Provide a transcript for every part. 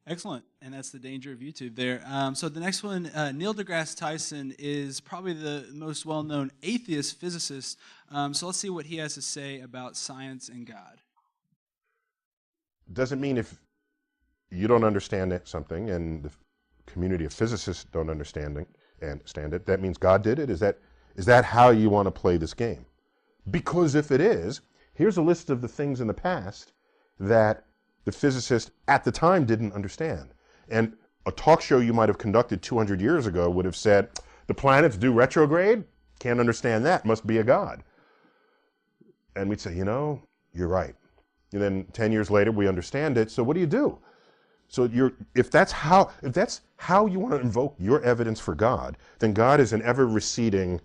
Excellent, and that's the danger of YouTube there. So the next one, Neil deGrasse Tyson is probably the most well-known atheist physicist. So let's see what he has to say about science and God. Doesn't mean if you don't understand something and the community of physicists don't understand it, that means God did it? Is that how you want to play this game? Because if it is, here's a list of the things in the past that the physicists at the time didn't understand. And a talk show you might have conducted 200 years ago would have said, the planets do retrograde? Can't understand that, must be a God. And we'd say, you're right. And then 10 years later, we understand it, so what do you do? So if that's how you want to invoke your evidence for God, then God is an ever-receding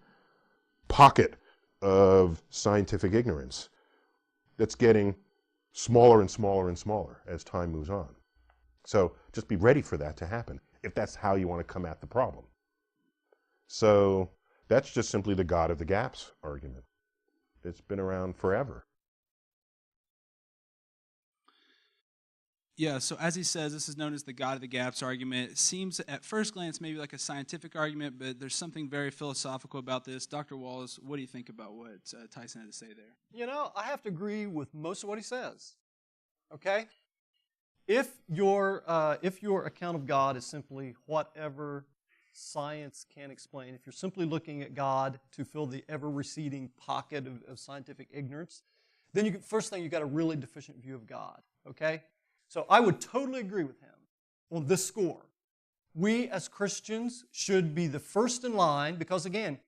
pocket of scientific ignorance that's getting smaller and smaller and smaller as time moves on. So just be ready for that to happen, if that's how you want to come at the problem. So that's just simply the God of the gaps argument. It's been around forever. Yeah, so as he says, this is known as the God of the gaps argument. It seems at first glance maybe like a scientific argument, but there's something very philosophical about this. Dr. Wallace, what do you think about what Tyson had to say there? I have to agree with most of what he says. Okay? If your account of God is simply whatever science can explain, if you're simply looking at God to fill the ever-receding pocket of scientific ignorance, then first thing, you've got a really deficient view of God. Okay? So I would totally agree with him on this score. We as Christians should be the first in line because, again,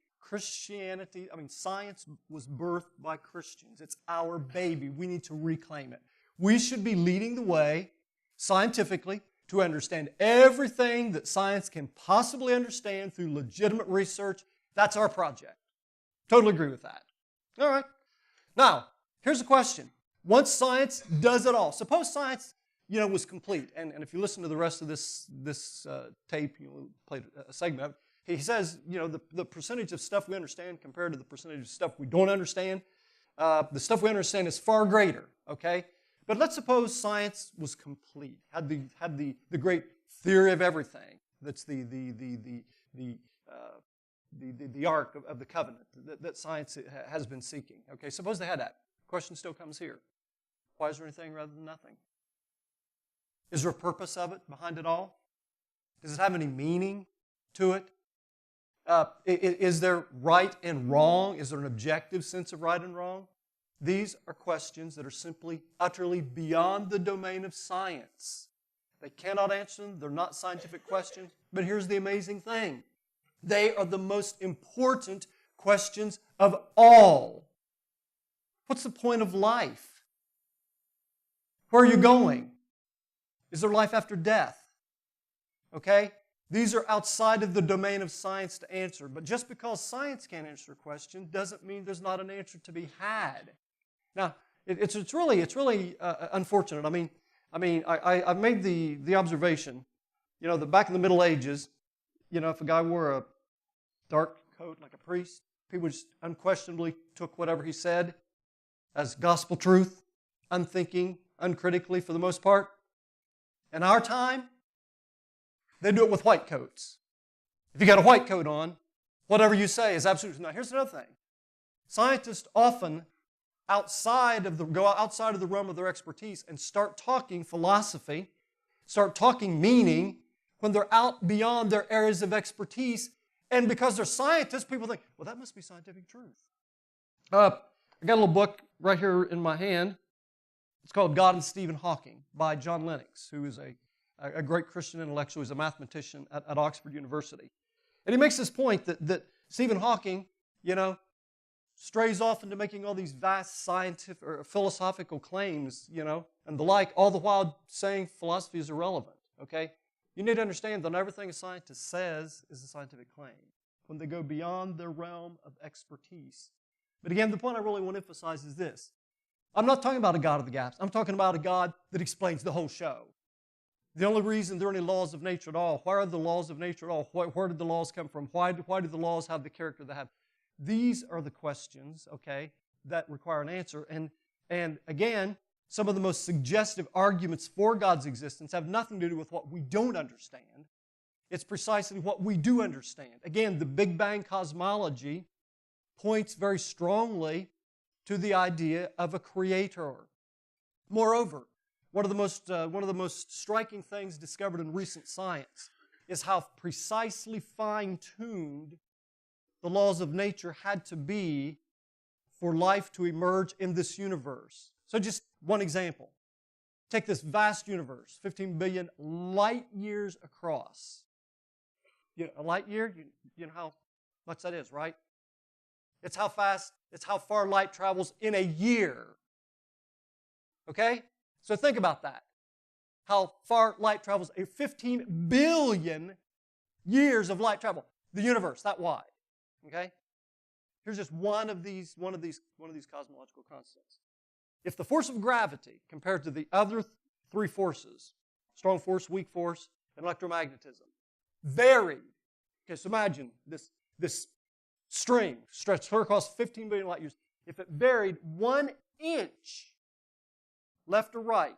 science was birthed by Christians. It's our baby. We need to reclaim it. We should be leading the way scientifically to understand everything that science can possibly understand through legitimate research. That's our project. Totally agree with that. All right. Now, here's a question. Once science does it all, suppose science was complete. And if you listen to the rest of this tape, played a segment of it, he says, the percentage of stuff we understand compared to the percentage of stuff we don't understand, the stuff we understand is far greater, okay? But let's suppose science was complete, had the great theory of everything. That's the Ark of the Covenant that science has been seeking. Okay, suppose they had that. Question still comes here. Why is there anything rather than nothing? Is there a purpose of it behind it all? Does it have any meaning to it? Is there right and wrong? Is there an objective sense of right and wrong? These are questions that are simply utterly beyond the domain of science. They cannot answer them. They're not scientific questions. But here's the amazing thing. They are the most important questions of all. What's the point of life? Where are you going? Is there life after death? Okay? These are outside of the domain of science to answer. But just because science can't answer a question doesn't mean there's not an answer to be had. Now, it's really unfortunate. I've made the observation, that back in the Middle Ages, if a guy wore a dark coat like a priest, people just unquestionably took whatever he said as gospel truth, unthinking, uncritically for the most part. In our time, they do it with white coats. If you got a white coat on, whatever you say is absolutely. Now, here's another thing. Scientists often go outside of the realm of their expertise and start talking philosophy, start talking meaning when they're out beyond their areas of expertise. And because they're scientists, people think, well, that must be scientific truth. I got a little book right here in my hand. It's called God and Stephen Hawking by John Lennox, who is a great Christian intellectual. He's a mathematician at Oxford University. And he makes this point that Stephen Hawking, strays off into making all these vast scientific or philosophical claims, and the like, all the while saying philosophy is irrelevant, okay? You need to understand that not everything a scientist says is a scientific claim when they go beyond their realm of expertise. But again, the point I really want to emphasize is this. I'm not talking about a God of the gaps. I'm talking about a God that explains the whole show. The only reason there are any laws of nature at all, where are the laws of nature at all? Where did the laws come from? Why do the laws have the character they have? These are the questions, okay, that require an answer. And again, some of the most suggestive arguments for God's existence have nothing to do with what we don't understand. It's precisely what we do understand. Again, the Big Bang cosmology points very strongly to the idea of a creator. Moreover, one of the most striking things discovered in recent science is how precisely fine-tuned the laws of nature had to be for life to emerge in this universe. So just one example. Take this vast universe, 15 billion light years across. A light year, you know how much that is, right? It's how far light travels in a year. Okay? So think about that. How far light travels, 15 billion years of light travel. The universe, that wide. Okay? Here's just one of these cosmological constants. If the force of gravity compared to the other three forces, strong force, weak force, and electromagnetism, varied. Okay, so imagine this string stretched clear across 15 billion light years. If it varied 1 inch left or right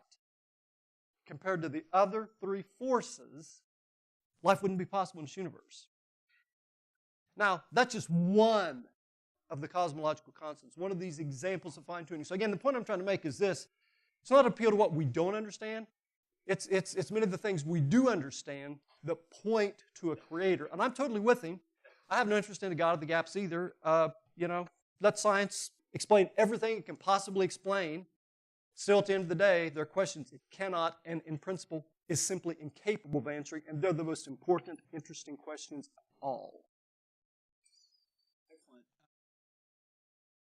compared to the other three forces, life wouldn't be possible in this universe. Now, that's just one of the cosmological constants, one of these examples of fine-tuning. So again, the point I'm trying to make is this. It's not an appeal to what we don't understand. It's many of the things we do understand that point to a creator. And I'm totally with him. I have no interest in a God of the gaps either. Let science explain everything it can possibly explain. Still, at the end of the day, there are questions it cannot and, in principle, is simply incapable of answering, and they're the most important, interesting questions of all.